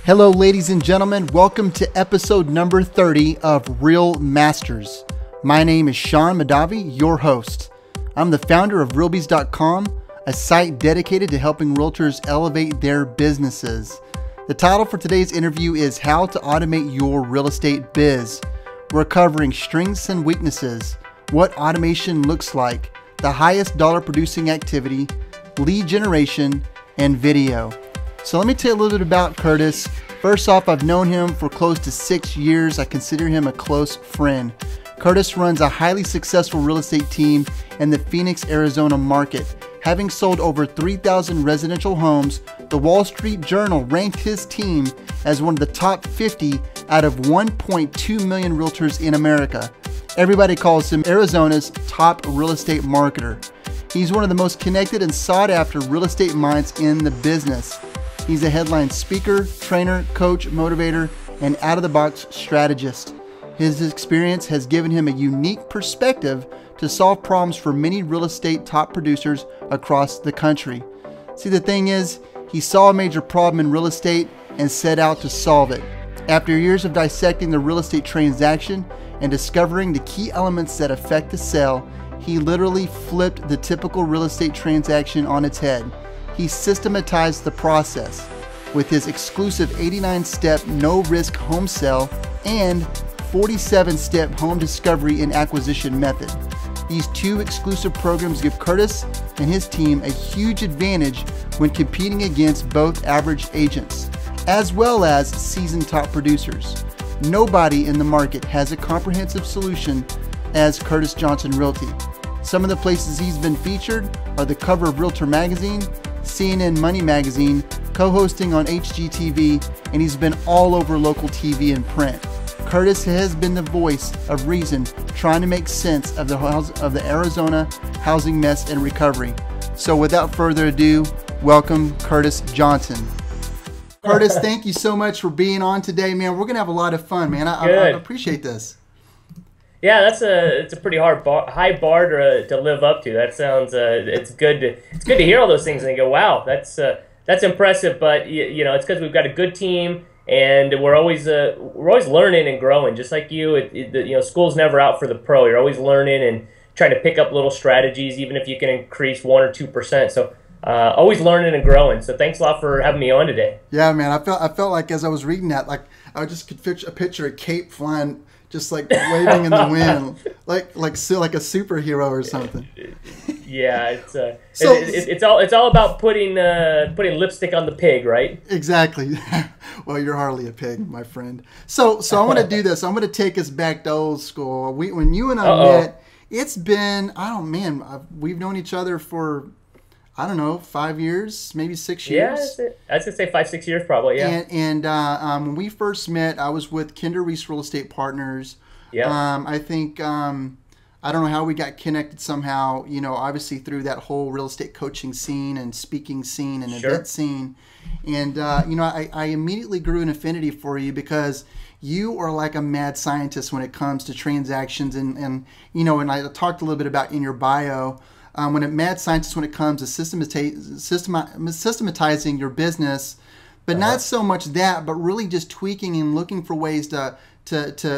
Hello, ladies and gentlemen. Welcome to episode number 30 of Real Masters. My name is Sean Madavi, your host. I'm the founder of Realbies.com, a site dedicated to helping realtors elevate their businesses. The title for today's interview is How to Automate Your Real Estate Biz. We're covering strengths and weaknesses, what automation looks like, the highest dollar producing activity, lead generation, and video. So let me tell you a little bit about Curtis. First off, I've known him for close to 6 years. I consider him a close friend. Curtis runs a highly successful real estate team in the Phoenix, Arizona market. Having sold over 3,000 residential homes, the Wall Street Journal ranked his team as one of the top 50 out of 1.2 million realtors in America. Everybody calls him Arizona's top real estate marketer. He's one of the most connected and sought after real estate minds in the business. He's a headline speaker, trainer, coach, motivator, and out-of-the-box strategist. His experience has given him a unique perspective to solve problems for many real estate top producers across the country. See, the thing is, he saw a major problem in real estate and set out to solve it. After years of dissecting the real estate transaction and discovering the key elements that affect the sale, he literally flipped the typical real estate transaction on its head. He systematized the process with his exclusive 89-step no-risk home sale and 47-step home discovery and acquisition method. These two exclusive programs give Curtis and his team a huge advantage when competing against both average agents, as well as seasoned top producers. Nobody in the market has a comprehensive solution as Curtis Johnson Realty. Some of the places he's been featured are the cover of Realtor Magazine, CNN Money Magazine, co-hosting on HGTV, and he's been all over local TV and print. Curtis has been the voice of reason trying to make sense of the Arizona housing mess and recovery. So without further ado, welcome Curtis Johnson. Curtis, thank you so much for being on today, man. We're going to have a lot of fun, man. I appreciate this. Yeah, it's a pretty high bar to live up to. That sounds it's good to hear all those things and go, wow, that's impressive. But you know, it's because we've got a good team and we're always learning and growing. Just like you, you know, school's never out for the pro. You're always learning and trying to pick up little strategies, even if you can increase 1 or 2%. So always learning and growing. So thanks a lot for having me on today. Yeah, man. I felt like as I was reading that, like I just could picture a cape flying, just like waving in the wind, like a superhero or something. Yeah, it's all about putting lipstick on the pig, right? Exactly. Well, you're hardly a pig, my friend. So I want to do this. I'm going to take us back to old school. When you and I met, it's been we've known each other for, I don't know, 5 years, maybe 6 years. Yeah, I was going to say 5-6 years probably, yeah. And when we first met, I was with Kinder Reese Real Estate Partners. Yeah. I think, I don't know how we got connected somehow, you know, obviously through that whole real estate coaching scene and speaking scene and event scene. And, you know, I immediately grew an affinity for you because you are like a mad scientist when it comes to transactions. And you know, and I talked a little bit about in your bio, when a mad scientist when it comes to systematizing your business, but not so much that, but really just tweaking and looking for ways to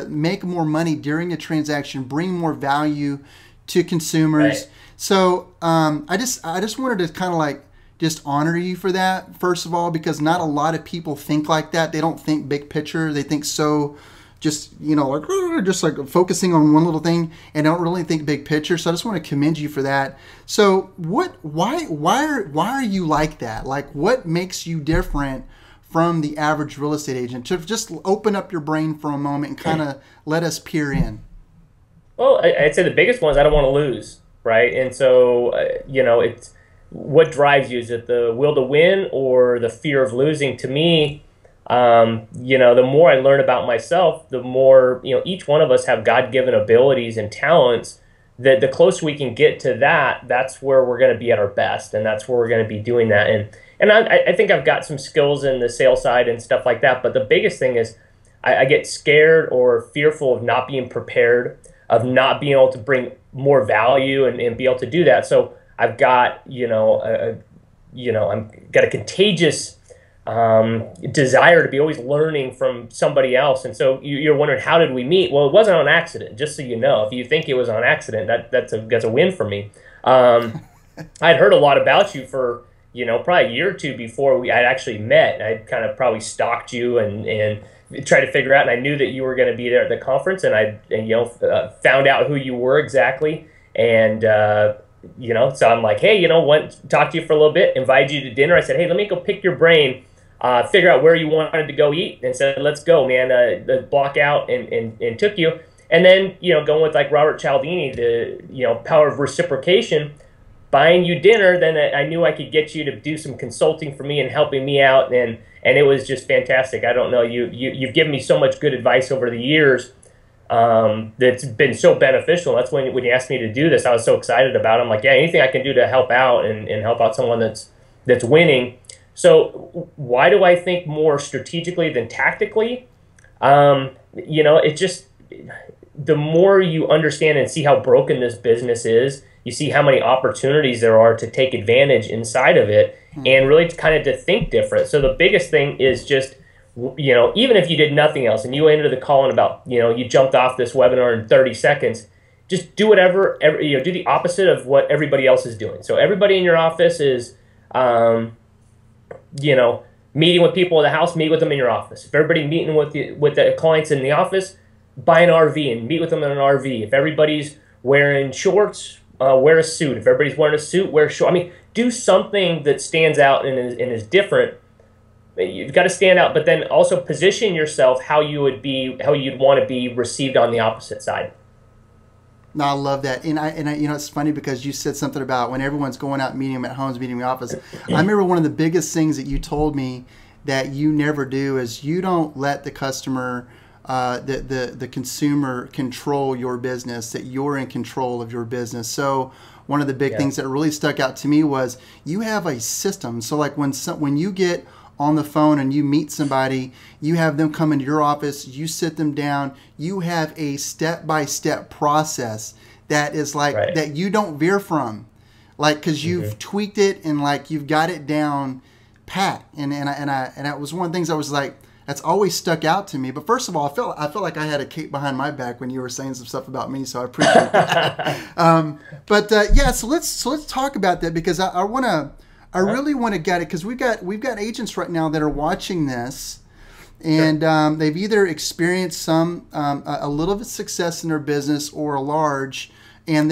make more money during a transaction, bring more value to consumers. Right. So I just wanted to kind of like just honor you for that, first of all, because not a lot of people think like that. They don't think big picture. They think so just, you know, like just like focusing on one little thing and don't really think big picture. So I just want to commend you for that. So why are you like that? Like, what makes you different from the average real estate agent? To just open up your brain for a moment and kind of let us peer in. Well, I'd say the biggest one is I don't want to lose, right? And so, you know, it's what drives you. Is it the will to win or the fear of losing? To me, you know, the more I learn about myself, the more, you know, each one of us have God-given abilities and talents that the closer we can get to that, that's where we're going to be at our best. And that's where we're going to be doing that. And I think I've got some skills in the sales side and stuff like that. But the biggest thing is I get scared or fearful of not being prepared, of not being able to bring more value and be able to do that. So I've got, I've got a contagious desire to be always learning from somebody else. And so you're wondering, how did we meet? Well, it wasn't on accident, just so you know. If you think it was on accident, that's a win for me. I'd heard a lot about you for, probably a year or two before I'd actually met. I'd kind of probably stalked you and tried to figure out, and I knew that you were going to be there at the conference, and found out who you were exactly. And, so I'm like, hey, want to talk to you for a little bit, invited you to dinner. I said, hey, let me go pick your brain, figure out where you wanted to go eat, and said, let's go, man, block out and took you. And then, going with like Robert Cialdini, the, power of reciprocation, buying you dinner, then I knew I could get you to do some consulting for me and helping me out, and it was just fantastic. I don't know, you've given me so much good advice over the years that's been so beneficial. That's when you asked me to do this, I was so excited about it. I'm like, yeah, anything I can do to help out and help out someone that's winning. So why do I think more strategically than tactically? It just, the more you understand and see how broken this business is, you see how many opportunities there are to take advantage inside of it, and really kind of to think different. So the biggest thing is just, even if you did nothing else and you ended the call in about, you jumped off this webinar in 30 seconds, just do whatever, do the opposite of what everybody else is doing. So everybody in your office is, meeting with people in the house, meet with them in your office. If everybody meeting with the clients in the office, buy an RV and meet with them in an RV. If everybody's wearing shorts, wear a suit. If everybody's wearing a suit, wear shorts. I mean, do something that stands out and is different. You've got to stand out, but then also position yourself how you'd want to be received on the opposite side. No, I love that. And I, it's funny because you said something about when everyone's going out meeting them at home, meeting in the office. I remember one of the biggest things that you told me that you never do is you don't let the customer, the consumer control your business, that you're in control of your business. So one of the big things that really stuck out to me was you have a system. So like when you get on the phone and you meet somebody, you have them come into your office, you sit them down, you have a step-by-step process that is like that you don't veer from, like, because you've tweaked it and like you've got it down pat. And that was one of the things I was like, that's always stuck out to me. But first of all, I felt like I had a cape behind my back when you were saying some stuff about me, so I appreciate that. Yeah, so let's talk about that, because I really want to get it, because we've got agents right now that are watching this, and they've either experienced a little bit of success in their business or a large, and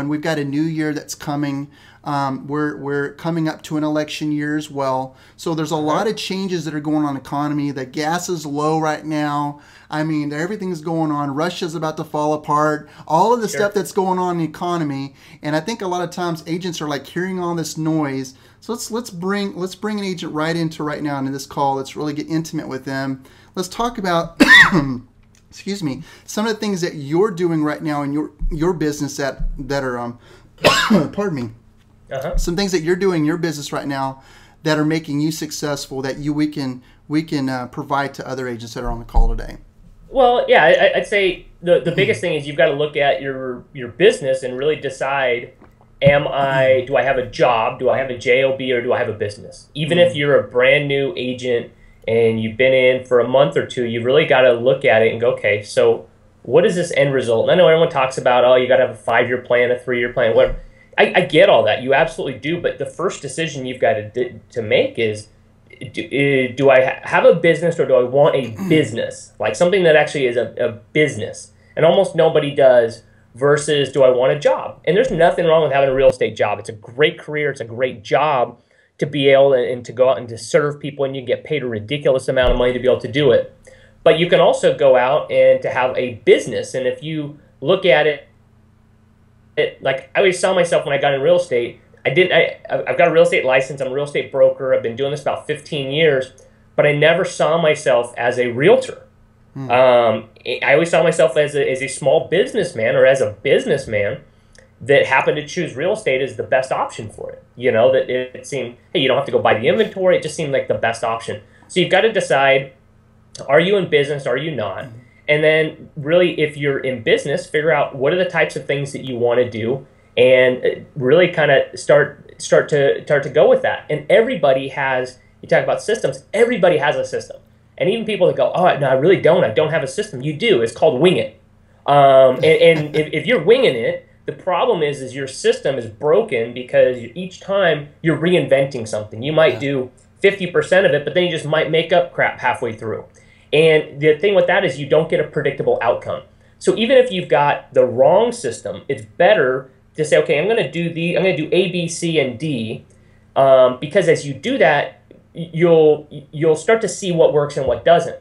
we've got a new year that's coming. We're coming up to an election year as well, so there's a lot of changes that are going on in the economy. The gas is low right now. I mean, everything's going on. Russia's about to fall apart. All of the stuff that's going on in the economy, and I think a lot of times agents are like hearing all this noise. So let's bring an agent right now into this call. Let's really get intimate with them. Let's talk about excuse me, some of the things that you're doing right now in your business that are pardon me. Some things that you're doing in your business right now that are making you successful that we can provide to other agents that are on the call today. Well, yeah, I'd say the biggest thing is you've got to look at your business and really decide, do I have a job, do I have a JOB, or do I have a business? Even if you're a brand new agent and you've been in for a month or two, you've really got to look at it and go, okay, so what is this end result? And I know everyone talks about, you got to have a 5-year plan, a 3-year plan, whatever. I get all that. You absolutely do. But the first decision you've got to make is, do I have a business, or do I want a business? Like something that actually is a business. And almost nobody does, versus do I want a job? And there's nothing wrong with having a real estate job. It's a great career. It's a great job to be able to go out and to serve people, and you get paid a ridiculous amount of money to be able to do it. But you can also go out and to have a business. And if you look at it, like I always saw myself when I got in real estate, I've got a real estate license. I'm a real estate broker. I've been doing this about 15 years, but I never saw myself as a realtor. I always saw myself as a small businessman, or as a businessman that happened to choose real estate as the best option for it. That it seemed, hey, you don't have to go buy the inventory. It just seemed like the best option. So you've got to decide, are you in business? Are you not? And then really, if you're in business, figure out what are the types of things that you want to do, and really kind of start to go with that. And everybody has you talk about systems, everybody has a system. And even people that go, oh, no, I really don't. I don't have a system. You do. It's called wing it. And if you're winging it, the problem is your system is broken because each time you're reinventing something. You might do 50% of it, but then you just might make up crap halfway through. And the thing with that is you don't get a predictable outcome. So even if you've got the wrong system, it's better to say, okay, I'm going to do A, B, C, and D, because as you do that, you'll start to see what works and what doesn't.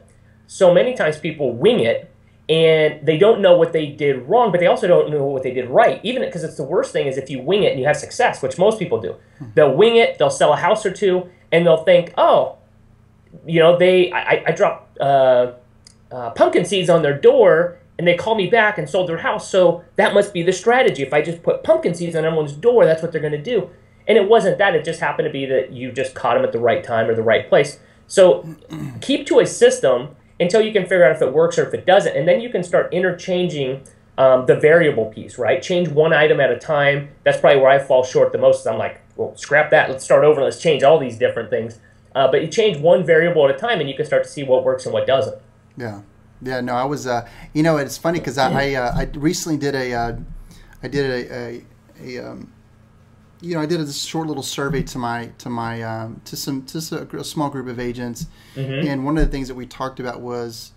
So many times people wing it, and they don't know what they did wrong, but they also don't know what they did right. Even because it's the worst thing is if you wing it and you have success, which most people do. They'll wing it, they'll sell a house or two, and they'll think, oh, I dropped pumpkin seeds on their door, and they called me back and sold their house, so that must be the strategy. If I just put pumpkin seeds on everyone's door, that's what they're going to do. And it wasn't that. It just happened to be that you just caught them at the right time or the right place. So keep to a system until you can figure out if it works or if it doesn't, and then you can start interchanging the variable piece, right? Change one item at a time. That's probably where I fall short the most. Is I'm like, well, scrap that. Let's start over. Let's change all these different things. But you change one variable at a time, and you can start to see what works and what doesn't. Yeah. Yeah, no, I was, it's funny because I recently did I did a short little survey to a small group of agents, and one of the things that we talked about was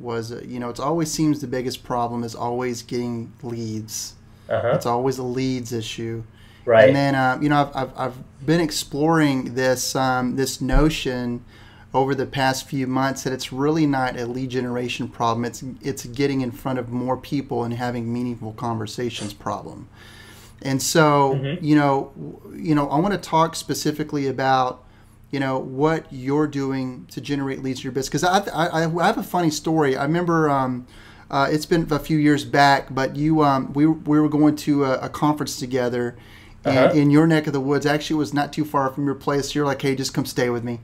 it always seems the biggest problem is always getting leads. It's always a leads issue, right? And then I've been exploring this notion over the past few months that it's really not a lead generation problem. It's getting in front of more people and having meaningful conversations problem. And so, I want to talk specifically about, what you're doing to generate leads to your business. Because I have a funny story. I remember it's been a few years back, but we were going to a conference together, and in your neck of the woods. Actually, it was not too far from your place. You're like, hey, just come stay with me.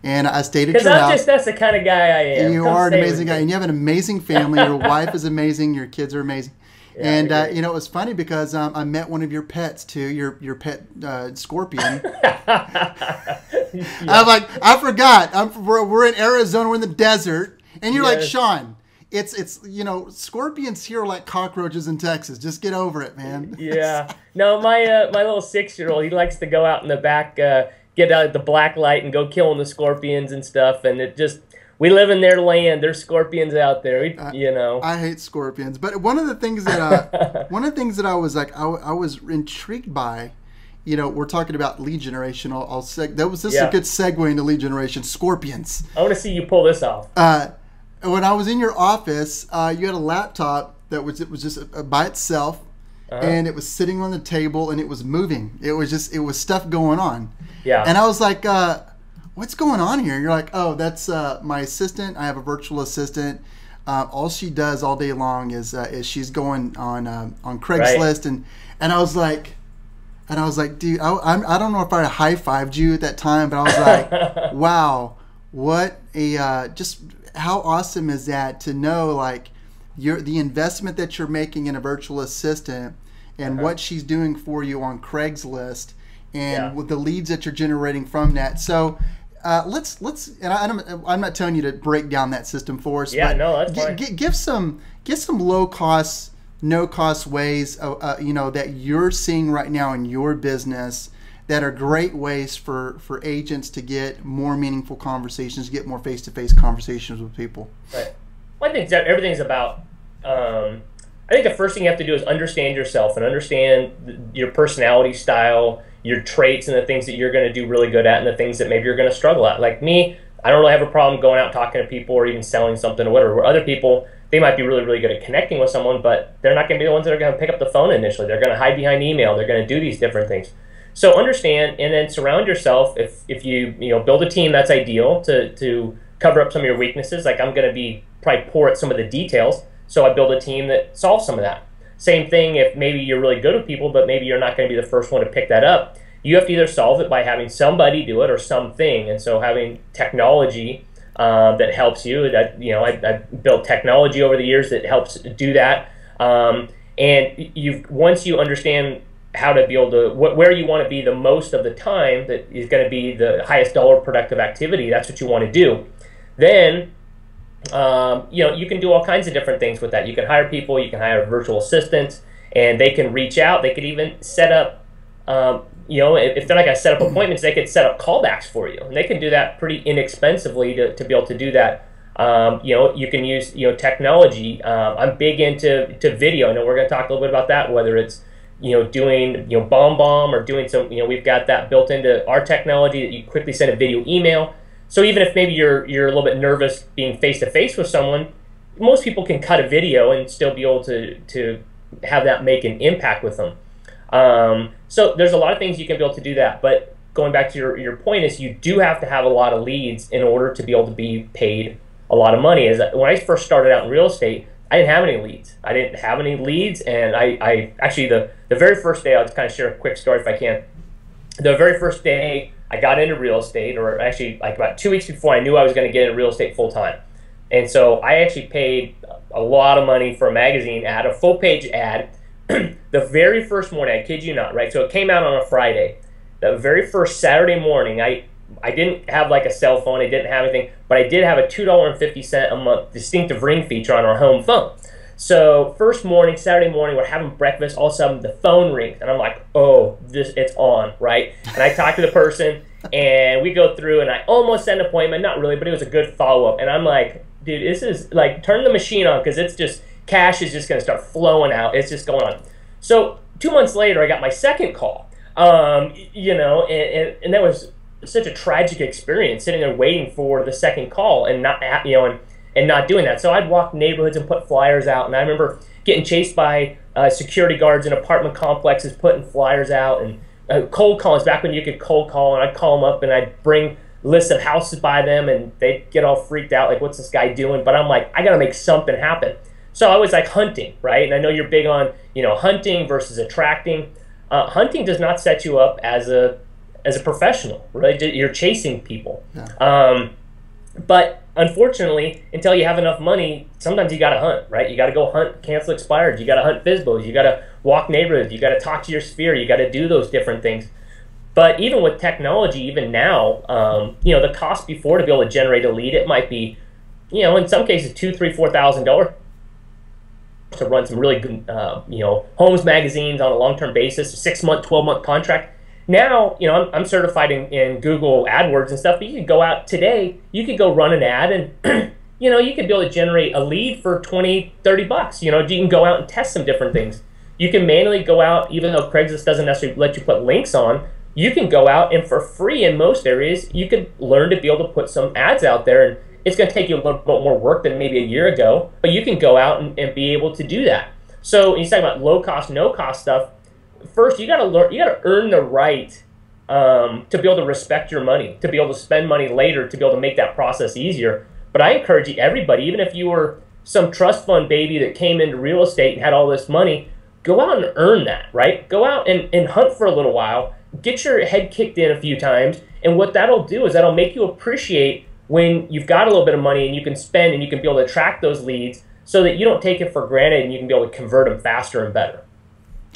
And I stayed at your house. That's the kind of guy I am. And you are an amazing guy. And you have an amazing family. Your wife is amazing. Your kids are amazing. Yeah, and it was funny because I met one of your pets too. Your pet scorpion. I'm like, I forgot. We're in Arizona. We're in the desert, and you're like, Sean, it's scorpions here are like cockroaches in Texas. Just get over it, man. Yeah. No, my little 6-year-old, he likes to go out in the back. Get out the black light and go killing the scorpions and stuff, and we live in their land. There's scorpions out there, I hate scorpions, but one of the things that I was like, I was intrigued by, we're talking about lead generation. This is a good segue into lead generation. Scorpions. I want to see you pull this off. When I was in your office, you had a laptop that was just by itself, and it was sitting on the table and it was moving. It was stuff going on. Yeah. And I was like, what's going on here? You're like, oh, that's my assistant. I have a virtual assistant. All she does all day long is she's going on Craigslist, right. and I was like, dude, I don't know if I high-fived you at that time, but I was like, wow, what just how awesome is that to know like the investment that you're making in a virtual assistant and what she's doing for you on Craigslist. And with the leads that you're generating from that. So let's and I'm not telling you to break down that system for us. Yeah, but no, that's fine. Give some low cost, no cost ways that you're seeing right now in your business that are great ways for agents to get more meaningful conversations, get more face-to-face conversations with people. Right. Well, I think everything's about. I think the first thing you have to do is understand yourself and understand your personality style, your traits, and the things that you're going to do really good at and the things that maybe you're going to struggle at. Like me, I don't really have a problem going out talking to people or even selling something or whatever. Where other people, they might be really, really good at connecting with someone, but they're not going to be the ones that are going to pick up the phone initially. They're going to hide behind email. They're going to do these different things. So understand and then surround yourself. If you build a team, that's ideal to cover up some of your weaknesses. Like I'm going to be probably poor at some of the details. So I build a team that solves some of that. Same thing if maybe you're really good with people, but maybe you're not going to be the first one to pick that up. You have to either solve it by having somebody do it or something. And so having technology that helps you. I built technology over the years that helps do that. And once you understand how to be able to where you want to be the most of the time that is going to be the highest dollar productive activity. That's what you want to do. Then you can do all kinds of different things with that. You can hire people, you can hire virtual assistants, and they can reach out. They could even set up, if they're not going to set up appointments, they could set up callbacks for you. And they can do that pretty inexpensively to be able to do that. You can use, technology. I'm big into video. I know we're going to talk a little bit about that, whether it's, doing, BombBomb or doing some, we've got that built into our technology that you quickly send a video email. So even if maybe you're a little bit nervous being face-to-face with someone, most people can cut a video and still be able to have that make an impact with them. So there's a lot of things you can be able to do that. But going back to your point is you do have to have a lot of leads in order to be able to be paid a lot of money. When I first started out in real estate, I didn't have any leads. And I actually, the very first day, I'll just kind of share a quick story if I can. The very first day I got into real estate, or actually like about 2 weeks before, I knew I was going to get into real estate full time. And so I actually paid a lot of money for a magazine ad, a full page ad, the very first morning, I kid you not, right? So it came out on a Friday. The very first Saturday morning, I didn't have like a cell phone, I didn't have anything, but I did have a $2.50 a month distinctive ring feature on our home phone. So first morning, Saturday morning, we're having breakfast, all of a sudden the phone rings, and I'm like, oh, it's on, right? And I talk to the person, and we go through, and I almost set an appointment, not really, but it was a good follow-up. And I'm like, dude, this is like, turn the machine on, because it's just, cash is just going to start flowing out. It's just going on. So 2 months later, I got my second call, and that was such a tragic experience, sitting there waiting for the second call and not, and not doing that. So I'd walk neighborhoods and put flyers out, and I remember getting chased by security guards in apartment complexes putting flyers out, and cold callings, back when you could cold call, and I'd call them up and I'd bring lists of houses by them, and they'd get all freaked out, like, what's this guy doing? But I'm like, I gotta make something happen. So I was like hunting, right? And I know you're big on, hunting versus attracting. Hunting does not set you up as a professional, right? You're chasing people. Yeah. But unfortunately, until you have enough money, sometimes you got to hunt, right? You got to go hunt cancel expired. You got to hunt FSBOs. You got to walk neighborhoods. You got to talk to your sphere. You got to do those different things. But even with technology, even now, the cost before to be able to generate a lead, it might be, in some cases, $2,000, $3,000, $4,000 to run some really good, homes magazines on a long-term basis, a 6-month, 12-month contract. Now, I'm certified in Google AdWords and stuff, but you could go out today, you could go run an ad and, you could be able to generate a lead for $20, $30. You can go out and test some different things. You can manually go out, even though Craigslist doesn't necessarily let you put links on, you can go out and for free in most areas, you could learn to be able to put some ads out there. And it's going to take you a little bit more work than maybe a year ago, but you can go out and be able to do that. So when you talk about low cost, no cost stuff, first, you got to earn the right to be able to respect your money, to be able to spend money later, to be able to make that process easier. But I encourage everybody, even if you were some trust fund baby that came into real estate and had all this money, go out and earn that, right? Go out and hunt for a little while, get your head kicked in a few times, and what that'll do is that'll make you appreciate when you've got a little bit of money and you can spend and you can be able to attract those leads so that you don't take it for granted and you can be able to convert them faster and better.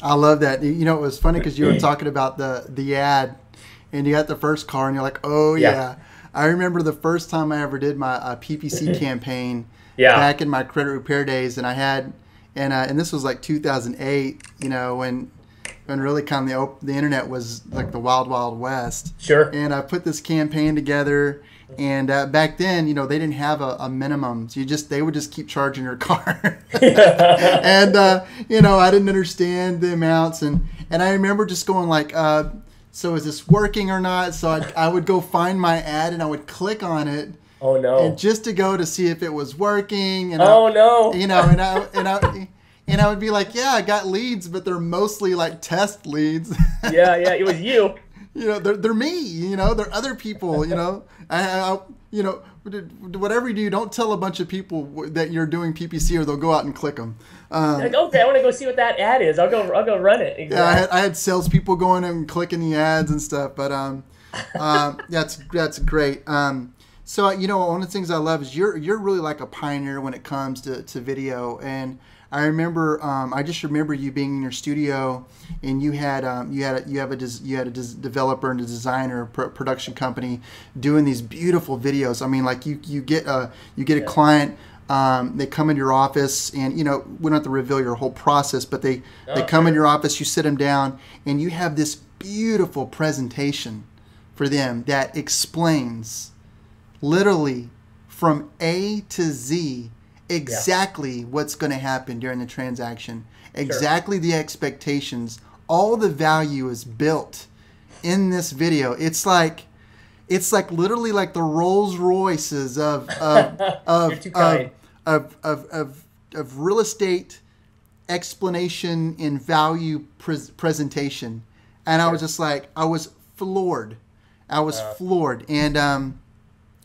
I love that. It was funny because you were talking about the ad, and you got the first car, and you're like, oh yeah. I remember the first time I ever did my PPC campaign back in my credit repair days, and I had, and this was like 2008. When really kind of the internet was like the wild, wild west. Sure. And I put this campaign together. And back then, they didn't have a minimum. So they would just keep charging your car. And, I didn't understand the amounts. And I remember just going like, so is this working or not? So I would go find my ad and I would click on it. Oh, no. And just to go to see if it was working. And no. And I would be like, yeah, I got leads, but they're mostly like test leads. Yeah, it was you. They're me, they're other people, whatever you do, don't tell a bunch of people that you're doing PPC or they'll go out and click them. Like, okay, I want to go see what that ad is. I'll go run it. Exactly. Yeah, I had salespeople going and clicking the ads and stuff, but that's great. So, you know, one of the things I love is you're really like a pioneer when it comes to video. And I remember, I just remember you being in your studio, and you had a developer and a designer production company doing these beautiful videos. I mean, like you get a client. They come into your office, and you know, we don't have to reveal your whole process, but they come in your office. You sit them down, and you have this beautiful presentation for them that explains literally from A to Z exactly what's going to happen during the transaction, exactly the expectations. All the value is built in this video. It's like literally like the Rolls Royces of real estate explanation and value presentation. And I was just like, I was floored.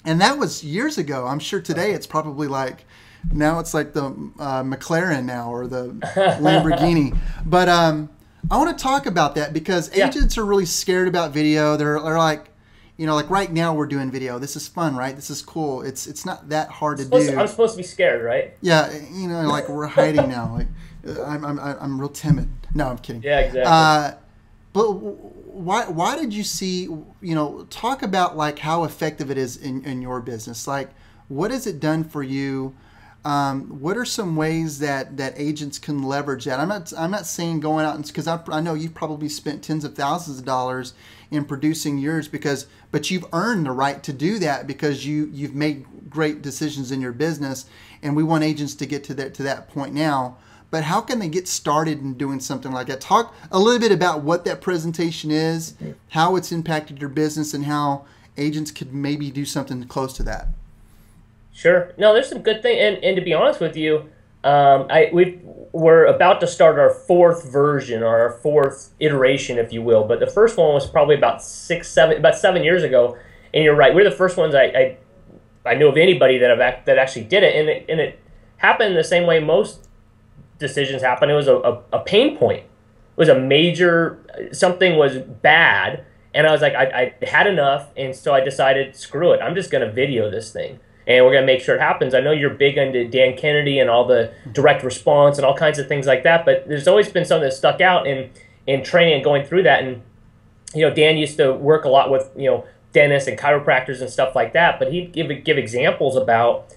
And that was years ago. I'm sure today it's probably like, now it's like the McLaren now, or the Lamborghini. But I want to talk about that, because agents are really scared about video. They're like, you know, like right now we're doing video. This is fun, right? This is cool. It's not that hard to do. I'm supposed to be scared, right? Yeah, you know, like we're hiding now. Like I'm real timid. No, I'm kidding. Yeah, exactly. But why did you see, you know, talk about like how effective it is in your business? Like, what has it done for you? What are some ways that agents can leverage that? I'm not saying going out, and because I know you've probably spent tens of thousands of dollars in producing yours, but you've earned the right to do that because you've made great decisions in your business, and we want agents to get to that point now. But how can they get started in doing something like that? Talk a little bit about what that presentation is, how it's impacted your business, and how agents could maybe do something close to that. Sure. No, there's some good thing, and to be honest with you, we're about to start our fourth version, or our fourth iteration, if you will. But the first one was probably about 7 years ago. And you're right, we're the first ones I knew of anybody that actually did it, and it happened the same way most decisions happen. It was a pain point. It was a major, something was bad, and I was like, I had enough, and so I decided, screw it, I'm just going to video this thing, and we're going to make sure it happens. I know you're big into Dan Kennedy and all the direct response and all kinds of things like that, but there's always been something that stuck out in training and going through that. And you know, Dan used to work a lot with, you know, dentists and chiropractors and stuff like that, but he'd give examples about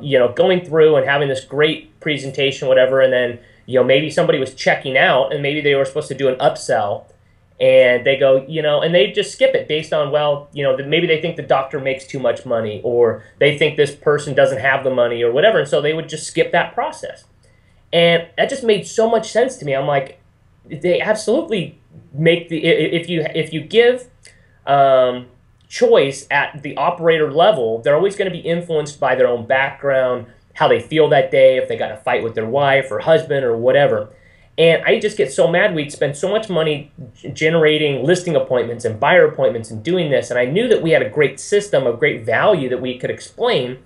you know, going through and having this great presentation, whatever, and then, you know, maybe somebody was checking out, and maybe they were supposed to do an upsell, and they go, you know, and they just skip it based on, well, you know, maybe they think the doctor makes too much money, or they think this person doesn't have the money, or whatever, and so they would just skip that process. And that just made so much sense to me. I'm like, they absolutely make the, if you give choice at the operator level, they're always going to be influenced by their own background, how they feel that day, if they got a fight with their wife or husband or whatever. And I just get so mad. We'd spend so much money generating listing appointments and buyer appointments and doing this, and I knew that we had a great system of great value that we could explain,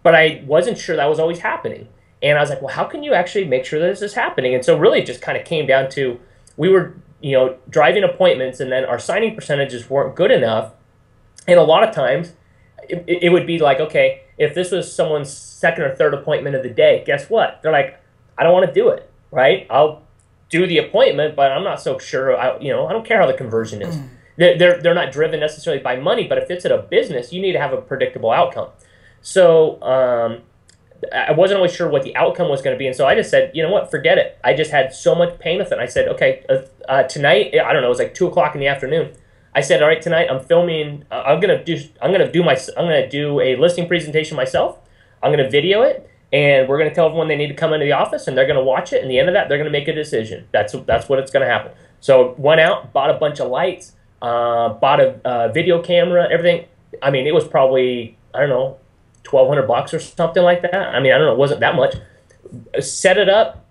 but I wasn't sure that was always happening. And I was like, well, how can you actually make sure that this is happening? And so really it just kind of came down to, we were, you know, driving appointments, and then our signing percentages weren't good enough. And a lot of times it would be like, okay, if this was someone's second or third appointment of the day, guess what? They're like, I don't want to do it, right? I'll do the appointment, but I'm not so sure. I don't care how the conversion is. They're not driven necessarily by money, but if it's at a business, you need to have a predictable outcome. So I wasn't always sure what the outcome was going to be, and so I just said, you know what, forget it. I just had so much pain with it. I said, okay, tonight, I don't know, it was like 2 o'clock in the afternoon. I said, all right, tonight I'm filming. I'm gonna do a listing presentation myself. I'm gonna video it, and we're gonna tell everyone they need to come into the office, and they're gonna watch it. And at the end of that, they're gonna make a decision. That's what it's gonna happen. So went out, bought a bunch of lights, bought a video camera, everything. I mean, it was probably, I don't know, $1,200 or something like that. I mean, I don't know, it wasn't that much. Set it up,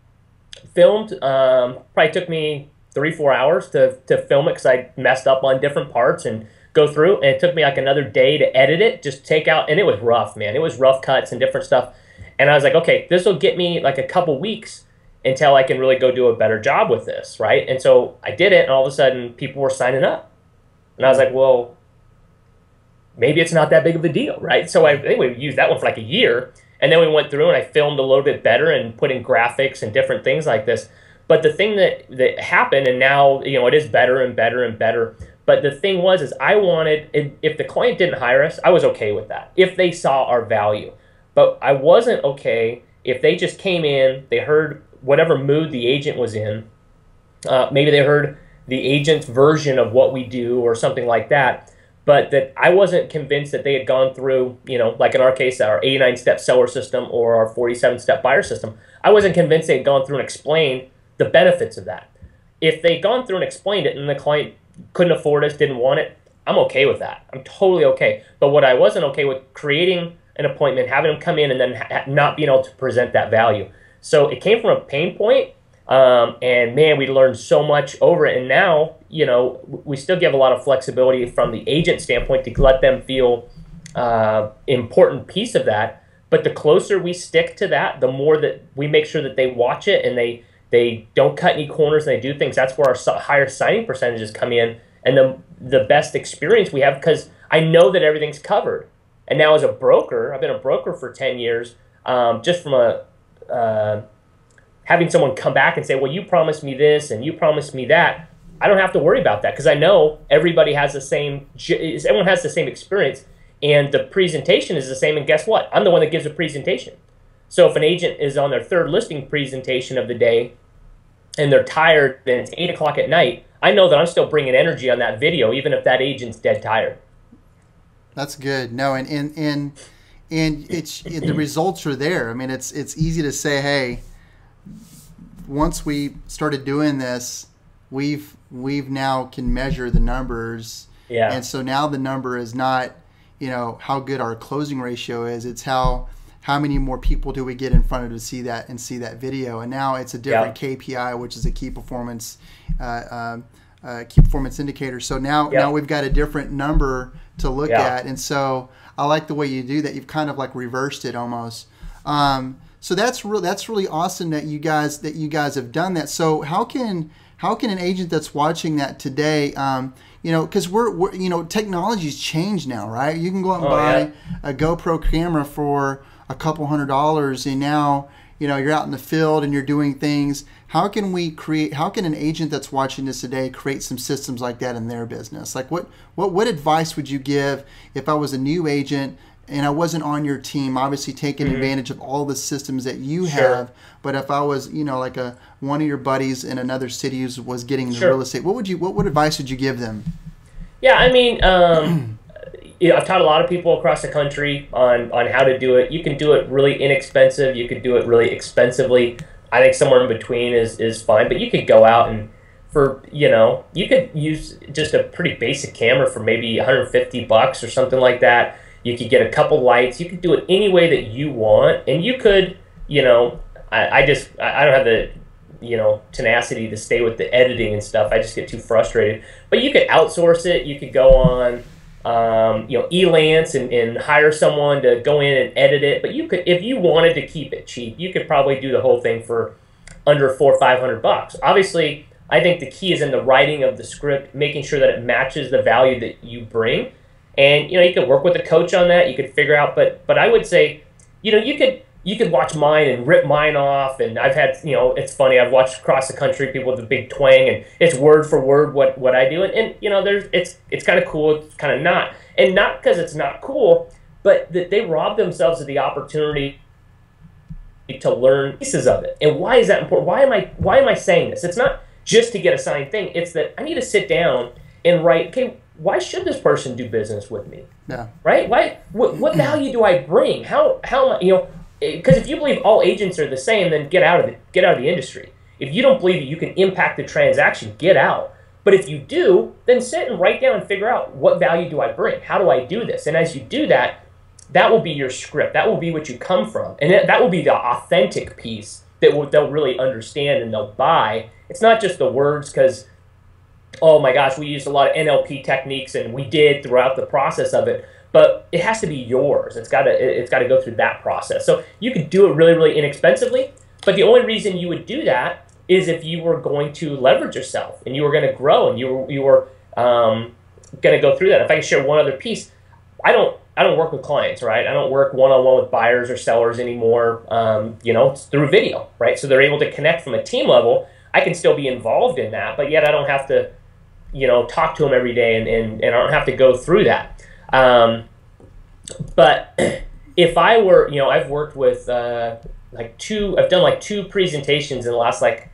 filmed. Probably took me 3-4 hours to film it because I messed up on different parts and go through, and it took me like another day to edit it, just take out, and it was rough, man. It was rough cuts and different stuff. And I was like, okay, this will get me like a couple weeks until I can really go do a better job with this, right? And so I did it, and all of a sudden people were signing up. And I was like, well, maybe it's not that big of a deal, right? So I think we used that one for like a year. And then we went through and I filmed a little bit better and put in graphics and different things like this. But the thing that happened, and now, you know, it is better and better and better. But the thing was, is I wanted, if the client didn't hire us, I was okay with that, if they saw our value. But I wasn't okay if they just came in, they heard whatever mood the agent was in. Maybe they heard the agent's version of what we do or something like that. But that I wasn't convinced that they had gone through, you know, like in our case, our 89-step seller system or our 47-step buyer system. I wasn't convinced they had gone through and explained the benefits of that. If they'd gone through and explained it and the client couldn't afford it, didn't want it, I'm okay with that. I'm totally okay. But what I wasn't okay with, creating an appointment, having them come in and then not being able to present that value. So it came from a pain point. And man, we learned so much over it. And now, you know, we still give a lot of flexibility from the agent standpoint to let them feel important piece of that. But the closer we stick to that, the more that we make sure that they watch it and they don't cut any corners and they do things. That's where our higher signing percentages come in and the best experience we have, because I know that everything's covered. And now as a broker, I've been a broker for 10 years, just from having someone come back and say, well, you promised me this and you promised me that. I don't have to worry about that because I know everybody has everyone has the same experience and the presentation is the same. And guess what? I'm the one that gives a presentation. So if an agent is on their third listing presentation of the day and they're tired and it's 8 o'clock at night, I know that I'm still bringing energy on that video, even if that agent's dead tired. That's good. No, and the results are there. I mean, it's easy to say, hey, once we started doing this, we've now can measure the numbers. Yeah. And so now the number is not, you know, how good our closing ratio is. It's how many more people do we get in front of to see that video. And now it's a different KPI, which is a key performance indicator. So now we've got a different number to look at. And so I like the way you do that. You've kind of like reversed it almost. So that's really awesome that you guys have done that. So how can an agent that's watching that today, you know, because we're you know, technology's changed now, right? You can go out and buy a GoPro camera for a couple $100, and now, you know, you're out in the field and you're doing things. How can an agent that's watching this today create some systems like that in their business? Like what advice would you give if I was a new agent and I wasn't on your team, obviously taking advantage of all the systems that you have, but if I was, you know, like one of your buddies in another city who was getting the real estate, what advice would you give them? Yeah, I mean, I've taught a lot of people across the country on how to do it. You can do it really inexpensive. You could do it really expensively. I think somewhere in between is fine, but you could go out and you could use just a pretty basic camera for maybe $150 or something like that. You could get a couple lights. You could do it any way that you want, and you could, you know, I don't have the, you know, tenacity to stay with the editing and stuff. I just get too frustrated. But you could outsource it. You could go on, you know, Elance and hire someone to go in and edit it. But you could, if you wanted to keep it cheap, you could probably do the whole thing for under $400 or $500. Obviously, I think the key is in the writing of the script, making sure that it matches the value that you bring. And, you know, you could work with a coach on that. You could figure out, but I would say, you know, you could watch mine and rip mine off. And I've had, you know, it's funny. I've watched across the country people with a big twang, and it's word for word what I do. And you know, it's kind of cool. It's kind of not, and not because it's not cool, but that they rob themselves of the opportunity to learn pieces of it. And why is that important? Why am I saying this? It's not just to get a signed thing. It's that I need to sit down and write, okay, why should this person do business with me? Yeah. Right? Why? What value do I bring? How you know? Because if you believe all agents are the same, then get out of the industry. If you don't believe that you can impact the transaction, get out. But if you do, then sit and write down and figure out, what value do I bring? How do I do this? And as you do that, that will be your script. That will be what you come from, and that will be the authentic piece that they'll really understand and they'll buy. It's not just the words, because, oh my gosh, we used a lot of NLP techniques, and we did throughout the process of it, but it has to be yours. It's got to go through that process. So you could do it really, really inexpensively, but the only reason you would do that is if you were going to leverage yourself and you were going to grow and you were going to go through that. If I can share one other piece, I don't work with clients, right? I don't work one-on-one with buyers or sellers anymore. It's through video, right? So they're able to connect from a team level. I can still be involved in that, but yet I don't have to, talk to them every day, and I don't have to go through that. But if I were, I've worked with I've done like two presentations in the last man,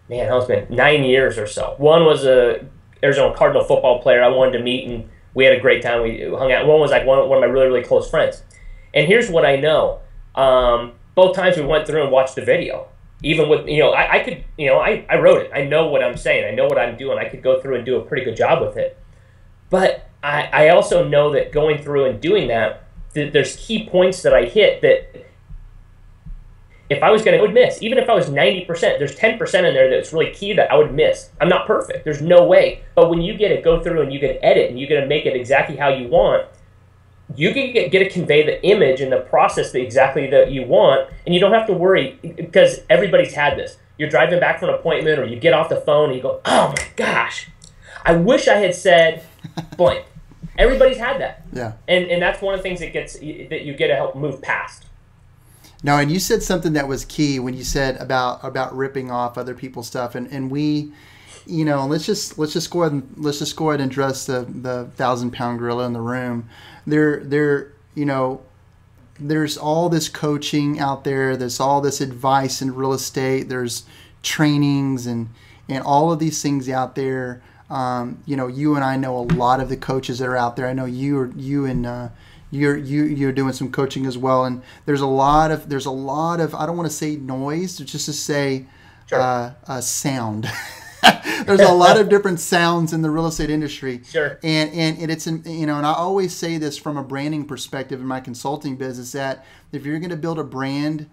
it's been 9 years or so. One was a Arizona Cardinal football player I wanted to meet, and we had a great time. We hung out. One was like one of my really, really close friends. And here's what I know. Both times we went through and watched the video. Even with, I could, I wrote it. I know what I'm saying. I know what I'm doing. I could go through and do a pretty good job with it. But I also know that going through and doing that, there's key points that I hit that if I was going to, I would miss. Even if I was 90%, there's 10% in there that's really key that I would miss. I'm not perfect. There's no way. But when you get to go through and you can edit and you get to make it exactly how you want, you can get to convey the image and the process exactly that you want, and you don't have to worry, because everybody's had this. You're driving back from an appointment, or you get off the phone and you go, oh my gosh, I wish I had said blank. Everybody's had that. Yeah. And that's one of the things that you get to help move past. No, and you said something that was key when you said about ripping off other people's stuff, and we, let's just go ahead and address the 1,000-pound gorilla in the room. There's all this coaching out there. There's all this advice in real estate. There's trainings and all of these things out there. You and I know a lot of the coaches that are out there. I know you're doing some coaching as well, and there's a lot of I don't want to say noise, just to say Sure. Sound. There's a lot of different sounds in the real estate industry. Sure. And it's and I always say this from a branding perspective in my consulting business, that if you're going to build a brand,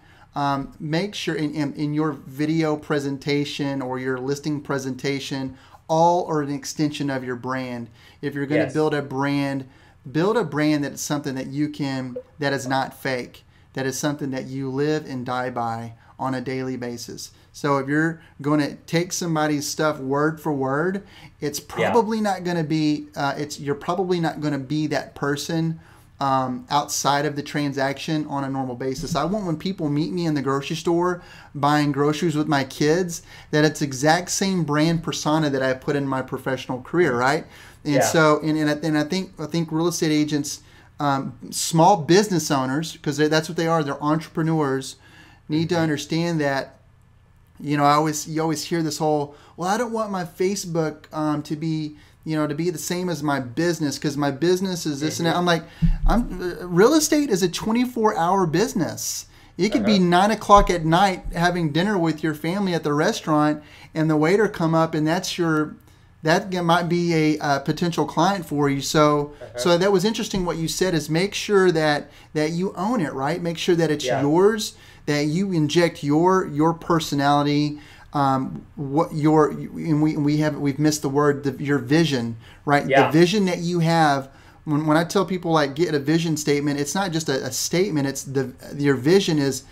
make sure in your video presentation or your listing presentation, all are an extension of your brand. If you're going to build a brand that is something that is not fake, that is something that you live and die by on a daily basis. So if you're going to take somebody's stuff word for word, it's probably not going to be, you're probably not going to be that person outside of the transaction on a normal basis. I want, when people meet me in the grocery store buying groceries with my kids, that it's exact same brand persona that I put in my professional career, right? And so, and I think real estate agents, small business owners, because that's what they are, they're entrepreneurs, need to understand that. You always hear this whole, well, I don't want my Facebook to be the same as my business, because my business is this and that. I'm like, real estate is a 24-hour business. It could be 9 o'clock at night having dinner with your family at the restaurant, and the waiter come up, and that might be a potential client for you. So that was interesting what you said, is make sure that you own it, right? Make sure that it's yours, that you inject your personality, we've missed the word, your vision, right? The vision that you have. When I tell people, like, get a vision statement, it's not just a statement. It's your vision is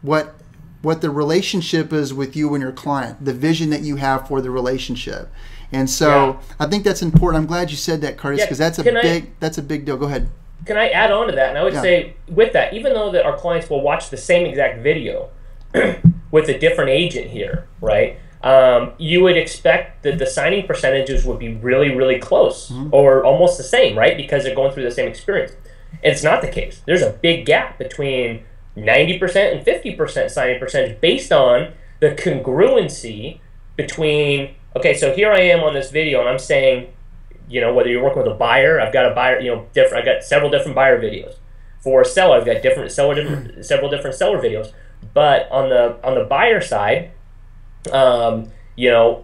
what the relationship is with you and your client, the vision that you have for the relationship. And so I think that's important. I'm glad you said that, Curtis, because that's a big deal. Go ahead. Can I add on to that? And I would say, with that, even though that our clients will watch the same exact video with a different agent here, right? You would expect that the signing percentages would be really, really close, or almost the same, right? Because they're going through the same experience. And it's not the case. There's a big gap between 90% and 50% signing percentage based on the congruency between, okay, so here I am on this video, and I'm saying, whether you're working with a buyer, I've got a buyer, I've got several different buyer videos. For a seller, I've got several different seller videos. But on the buyer side, were you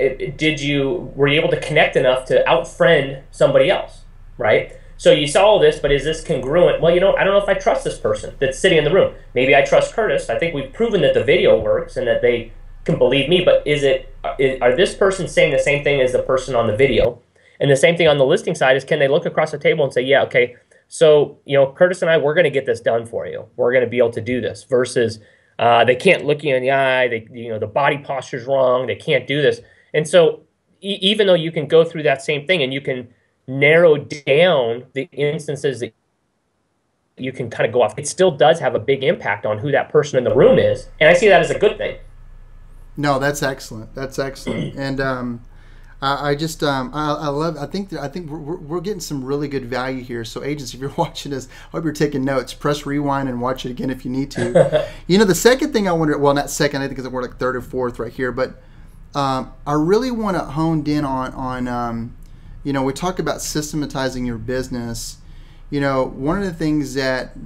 able to connect enough to outfriend somebody else, right? So you saw all this, but is this congruent? Well, I don't know if I trust this person that's sitting in the room. Maybe I trust Curtis. I think we've proven that the video works and that they can believe me, but are this person saying the same thing as the person on the video? And the same thing on the listing side is, can they look across the table and say, yeah, okay, so, Curtis and I, we're going to get this done for you. We're going to be able to do this, versus they can't look you in the eye. The body posture's wrong. They can't do this. And so even though you can go through that same thing and you can narrow down the instances that you can kind of go off. It still does have a big impact on who that person in the room is. And I see that as a good thing. No, that's excellent. That's excellent. And I just I love. I think we're getting some really good value here. So agents, if you're watching this, I hope you're taking notes. Press rewind and watch it again if you need to. The second thing I wonder. Well, not second. I think we're like third or fourth right here. But I really want to hone in on we talk about systematizing your business. One of the things that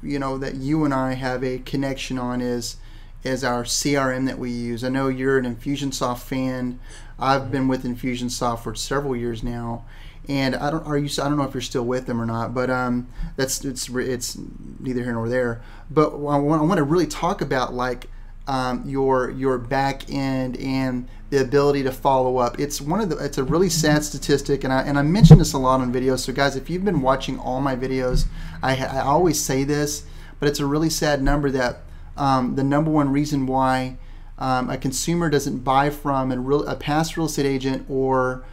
you and I have a connection on is our CRM that we use. I know you're an Infusionsoft fan. I've been with Infusionsoft for several years now, and I don't know if you're still with them or not, but it's neither here nor there. But I want to really talk about your back end and the ability to follow up. It's a really sad statistic, and I mention this a lot on videos. So guys, if you've been watching all my videos, I always say this, but it's a really sad number that the number one reason why a consumer doesn't buy from a past real estate agent or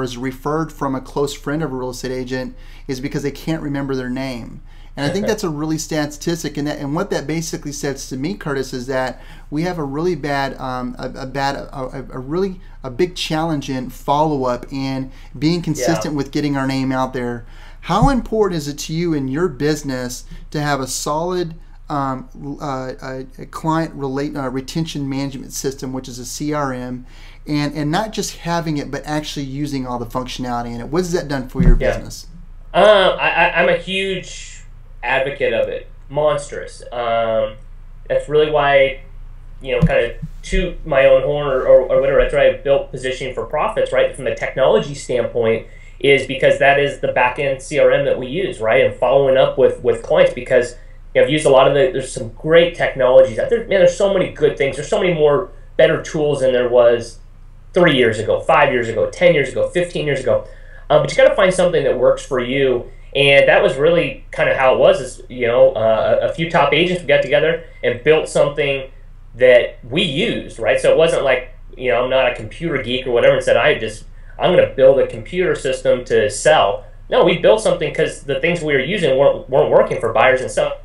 is referred from a close friend of a real estate agent is because they can't remember their name. And I think that's a really sad statistic. And what that basically says to me, Curtis, is that we have a really bad, a big challenge in follow-up and being consistent with getting our name out there. How important is it to you in your business to have a solid a client retention management system, which is a CRM, and not just having it, but actually using all the functionality in it? What has that done for your business? I'm a huge advocate of it. Monstrous. That's really why, kind of toot my own horn or whatever. That's why I built Positioning for Profits, right? From a technology standpoint, is because that is the back end CRM that we use, right? And following up with clients, because I've used a lot of there's some great technologies out there. Man, there's so many good things. There's so many more better tools than there was 3 years ago, 5 years ago, 10 years ago, 15 years ago. But you got to find something that works for you. And that was really kind of how it was. Is a few top agents got together and built something that we used, right? So it wasn't like I'm not a computer geek or whatever and said I'm going to build a computer system to sell. No, we built something because the things we were using weren't working for buyers and sellers.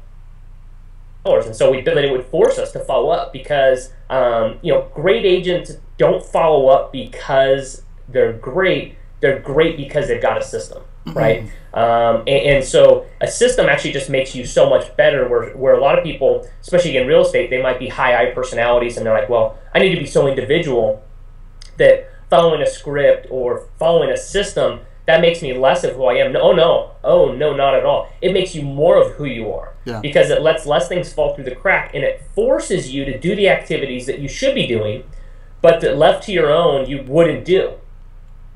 And so we built it. It would force us to follow up because great agents don't follow up because they're great. They're great because they've got a system, right? And so a system actually just makes you so much better. Where a lot of people, especially in real estate, they might be high I personalities, and they're like, well, I need to be so individual that following a script or following a system, that makes me less of who I am. No, not at all. It makes you more of who you are because it lets less things fall through the crack, and it forces you to do the activities that you should be doing, but that left to your own, you wouldn't do.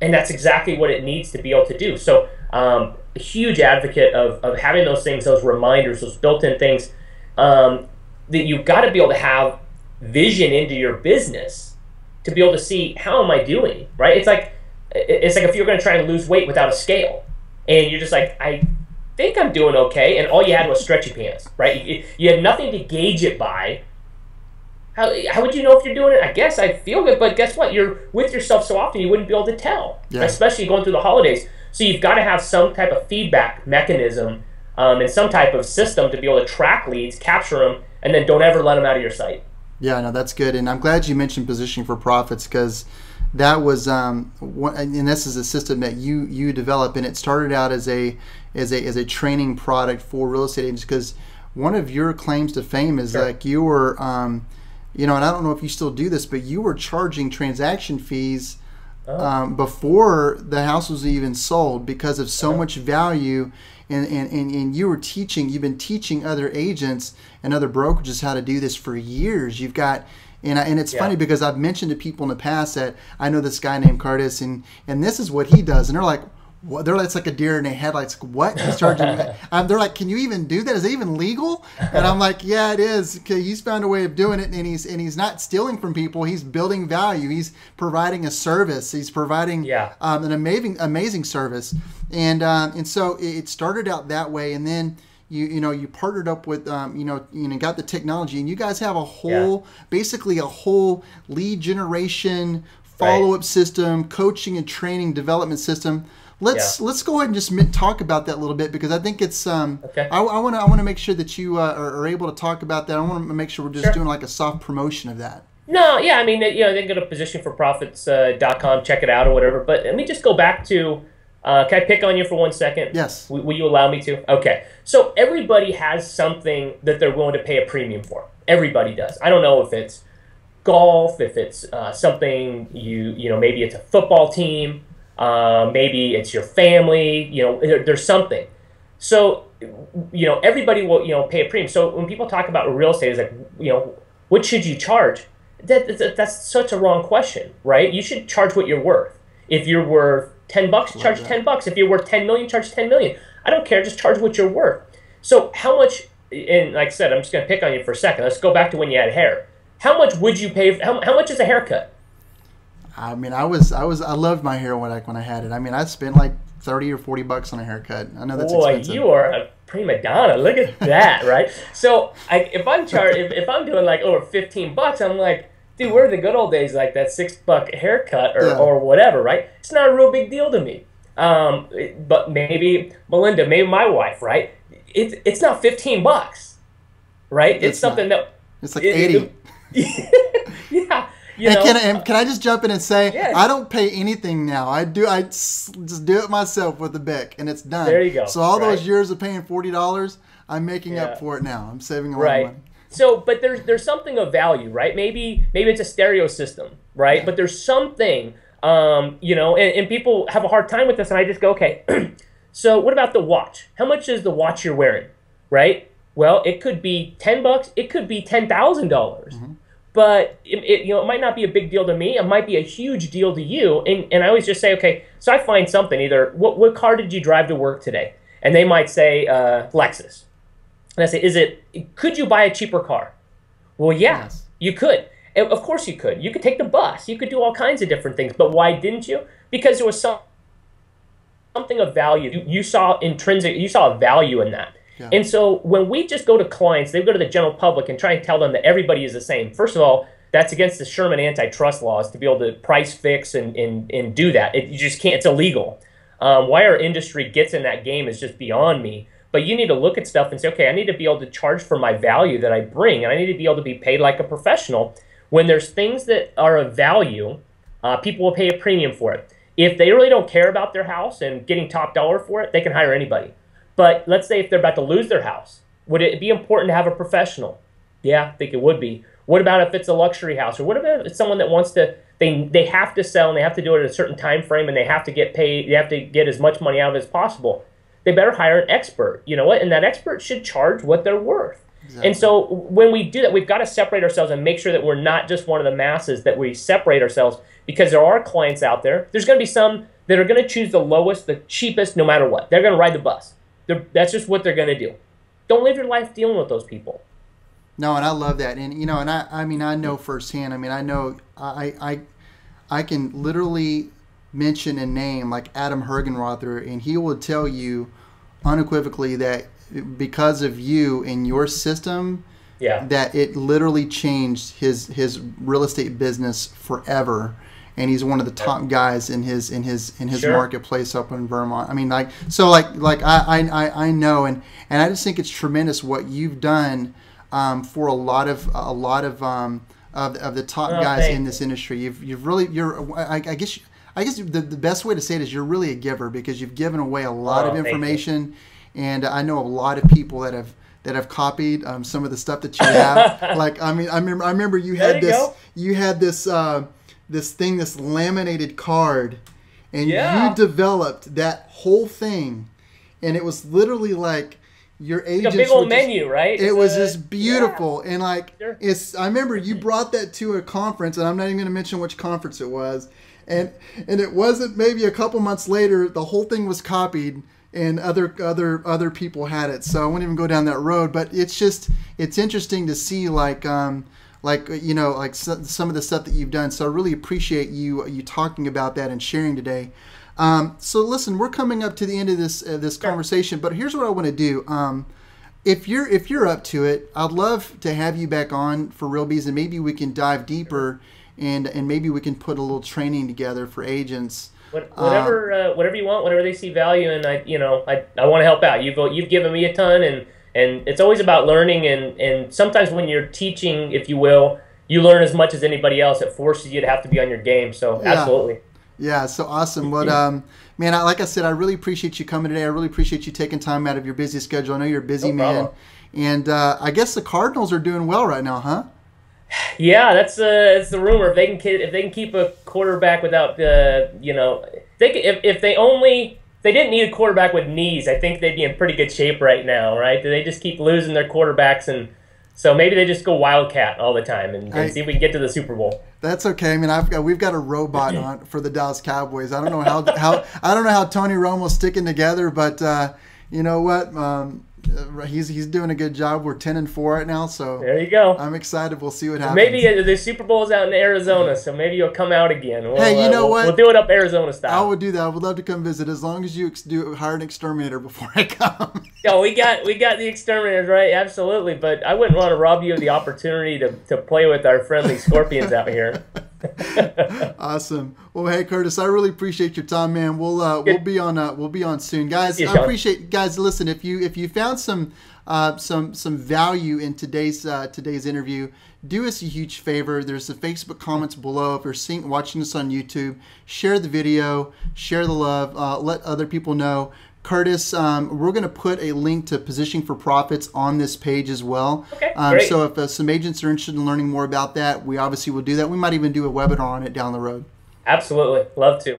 And that's exactly what it needs to be able to do. So a huge advocate of having those things, those reminders, those built-in things that you've got to be able to have vision into your business to be able to see, how am I doing, right? It's like if you're going to try and lose weight without a scale, and you're just like, I think I'm doing okay, and all you had was stretchy pants, right? You had nothing to gauge it by. How would you know if you're doing it? I guess I feel good, but guess what? You're with yourself so often you wouldn't be able to tell, especially going through the holidays. So you've got to have some type of feedback mechanism and some type of system to be able to track leads, capture them, and then don't ever let them out of your sight. Yeah, no, that's good. And I'm glad you mentioned Positioning for Profits, because that was and this is a system that you developed, and it started out as a training product for real estate agents, because one of your claims to fame is like you were and I don't know if you still do this, but you were charging transaction fees before the house was even sold because of so much value, and you've been teaching other agents and other brokerages how to do this for years. You've got, and it's funny because I've mentioned to people in the past that I know this guy named Curtis, and this is what he does, and they're like, what? It's like a deer in the headlights. What? He's charging me. They're like, can you even do that? Is it even legal? And I'm like, yeah, it is. He's found a way of doing it, and he's not stealing from people. He's building value. He's providing a service. He's providing an amazing service. And so it started out that way, and then you partnered up with got the technology, and you guys have a whole basically a whole lead generation follow-up system, coaching and training development system. let's go ahead and just talk about that a little bit, because I think it's Okay. I want to make sure that you are able to talk about that. I want to make sure we're just doing like a soft promotion of that. No, yeah, I mean, they can go to positionforprofits.com, check it out or whatever. But let me just go back to, can I pick on you for 1 second? Yes. Will you allow me to? Okay. So everybody has something that they're willing to pay a premium for. Everybody does. I don't know if it's golf, if it's something maybe it's a football team, maybe it's your family, there's something. So, everybody will, pay a premium. So when people talk about real estate, it's like, what should you charge? That's such a wrong question, right? You should charge what you're worth. If you're worth $10, charge $10. If you're worth 10 million, charge 10 million. I don't care. Just charge what you're worth. So how much? And like I said, I'm just going to pick on you for a second. Let's go back to when you had hair. How much would you pay? How much is a haircut? I mean, I loved my hair when I had it. I mean, I spent like $30 or $40 on a haircut. I know that's expensive. Boy, you are a prima donna. Look at that, right? So if I'm doing like over $15, I'm like, dude, where are the good old days, like that $6 haircut or whatever, right? It's not a real big deal to me. But maybe Melinda, maybe my wife, right? It's not $15, right? It's something that it's like 80. Yeah. Can I just jump in and say, I don't pay anything now. I just do it myself with the BIC, and it's done. There you go. So all those years of paying $40, I'm making up for it now. I'm saving a lot of money. So, but there's something of value, right? Maybe it's a stereo system, right? Yeah. But there's something, and people have a hard time with this, and I just go, okay, so what about the watch? How much is the watch you're wearing, right? Well, it could be $10, it could be $10,000. Mm-hmm. But it might not be a big deal to me. It might be a huge deal to you. And I always just say, okay, so I find something. Either what car did you drive to work today? And they might say Lexus. And I say, could you buy a cheaper car? Well, yes. You could. Of course you could. You could take the bus. You could do all kinds of different things. But why didn't you? Because there was something of value. You saw a value in that. Yeah. And so when we just go to clients, they go to the general public and try and tell them that everybody is the same. First of all, that's against the Sherman antitrust laws to be able to price fix and do that. You just can't. It's illegal. Why our industry gets in that game is just beyond me. But you need to look at stuff and say, okay, I need to be able to charge for my value that I bring, and I need to be able to be paid like a professional. When there's things that are of value, people will pay a premium for it. If they really don't care about their house and getting top dollar for it, they can hire anybody. But let's say if they're about to lose their house, would it be important to have a professional? Yeah, I think it would be. What about if it's a luxury house? Or what about if it's someone that wants to, they have to sell and they have to do it at a certain time frame and they have to get paid, they have to get as much money out of it as possible. They better hire an expert, you know what? And that expert should charge what they're worth. Exactly. And so when we do that, we've got to separate ourselves and make sure that we're not just one of the masses, that we separate ourselves, because there are clients out there. There's going to be some that are going to choose the lowest, the cheapest, no matter what. They're going to ride the bus. That's just what they're going to do. Don't live your life dealing with those people. No, and I love that. And, and I mean, I know firsthand. I mean, I know I can literally mention and name like Adam Hergenrother, and he will tell you unequivocally that because of you and your system, that it literally changed his real estate business forever. And he's one of the top guys in his marketplace up in Vermont. I mean, I know, and I just think it's tremendous what you've done for a lot of the top guys in this industry. I guess the best way to say it is you're really a giver, because you've given away a lot of information, and I know a lot of people that have copied some of the stuff that you have. Like, I mean, I remember you had this laminated card, and you developed that whole thing, and it was literally like your agents. Like a big old menu, right? It was just beautiful, and like I remember you brought that to a conference, and I'm not even going to mention which conference it was, and it wasn't maybe a couple months later the whole thing was copied, and other people had it. So I won't even go down that road, but it's interesting to see some of the stuff that you've done. So I really appreciate you talking about that and sharing today. So listen, we're coming up to the end of this conversation, but here's what I want to do. If you're up to it, I'd love to have you back on for Realbies, and maybe we can dive deeper, and maybe we can put a little training together for agents Whatever you want, whatever they see value in, I want to help out. You've given me a ton, and it's always about learning, and sometimes when you're teaching, if you will, you learn as much as anybody else. It forces you to have to be on your game. So absolutely. Yeah, so awesome. What man, like I said, I really appreciate you coming today. I really appreciate you taking time out of your busy schedule. I know you're a busy man. And I guess the Cardinals are doing well right now, huh? Yeah, that's the rumor. If they can keep a quarterback without if they didn't need a quarterback with knees, I think they'd be in pretty good shape right now, right? They just keep losing their quarterbacks, and so maybe they just go Wildcat all the time and see if we can get to the Super Bowl. That's okay. I mean, we've got a robot on for the Dallas Cowboys. I don't know how Tony Romo's sticking together, but you know what? He's doing a good job. We're 10-4 right now, so there you go. I'm excited. We'll see what happens. Maybe the Super Bowl's out in Arizona, so maybe you'll come out again. Hey, you know what? We'll do it up Arizona style. I would do that. I would love to come visit, as long as you hire an exterminator before I come. Yeah, we got the exterminators, right? Absolutely, but I wouldn't want to rob you of the opportunity to play with our friendly scorpions out here. Awesome. Well, hey Curtis, I really appreciate your time, man. We'll be on soon, guys. I appreciate guys. Listen, if you found some value in today's interview, do us a huge favor. There's the Facebook comments below. If you're watching this on YouTube, share the video, share the love, let other people know. Curtis, we're going to put a link to Positioning for Profits on this page as well. Okay, great. So if some agents are interested in learning more about that, we obviously will do that. We might even do a webinar on it down the road. Absolutely. Love to.